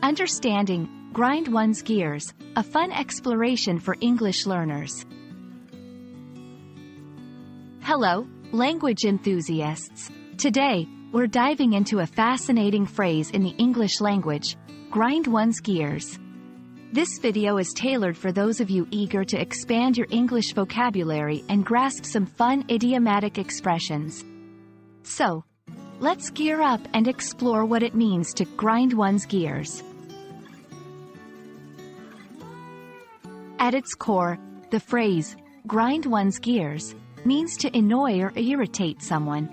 Understanding, grind one's gears, a fun exploration for English learners. Hello, language enthusiasts. Today, we're diving into a fascinating phrase in the English language, grind one's gears. This video is tailored for those of you eager to expand your English vocabulary and grasp some fun idiomatic expressions. So, let's gear up and explore what it means to grind one's gears. At its core, the phrase, grind one's gears, means to annoy or irritate someone.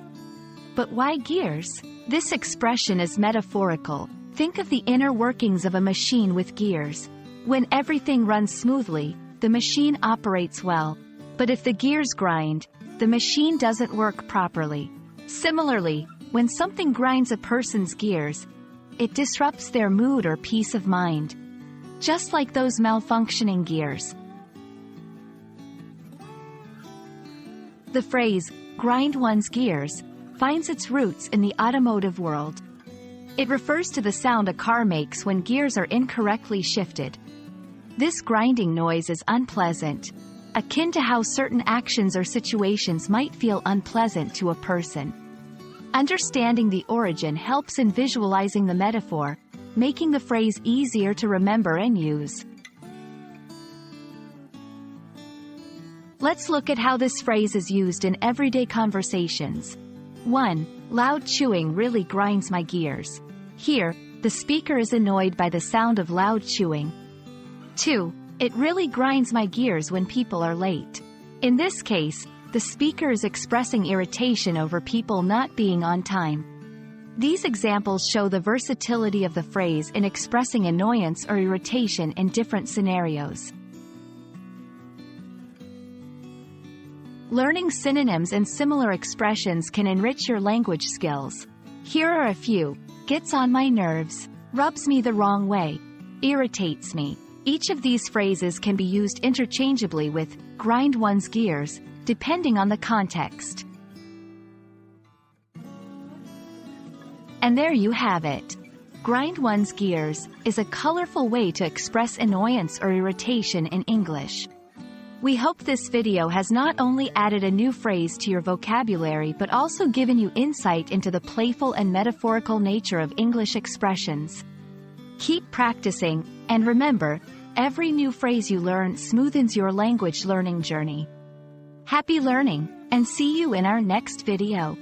But why gears? This expression is metaphorical. Think of the inner workings of a machine with gears. When everything runs smoothly, the machine operates well. But if the gears grind, the machine doesn't work properly. Similarly, when something grinds a person's gears, it disrupts their mood or peace of mind. Just like those malfunctioning gears. The phrase, grind one's gears, finds its roots in the automotive world. It refers to the sound a car makes when gears are incorrectly shifted. This grinding noise is unpleasant, akin to how certain actions or situations might feel unpleasant to a person. Understanding the origin helps in visualizing the metaphor, making the phrase easier to remember and use. Let's look at how this phrase is used in everyday conversations. 1. Loud chewing really grinds my gears. Here, the speaker is annoyed by the sound of loud chewing. 2. It really grinds my gears when people are late. In this case, the speaker is expressing irritation over people not being on time. These examples show the versatility of the phrase in expressing annoyance or irritation in different scenarios. Learning synonyms and similar expressions can enrich your language skills. Here are a few. Gets on my nerves, rubs me the wrong way, irritates me. Each of these phrases can be used interchangeably with grind one's gears, depending on the context. And there you have it. Grind one's gears is a colorful way to express annoyance or irritation in English. We hope this video has not only added a new phrase to your vocabulary but also given you insight into the playful and metaphorical nature of English expressions. Keep practicing, and remember, every new phrase you learn smoothens your language learning journey. Happy learning, and see you in our next video.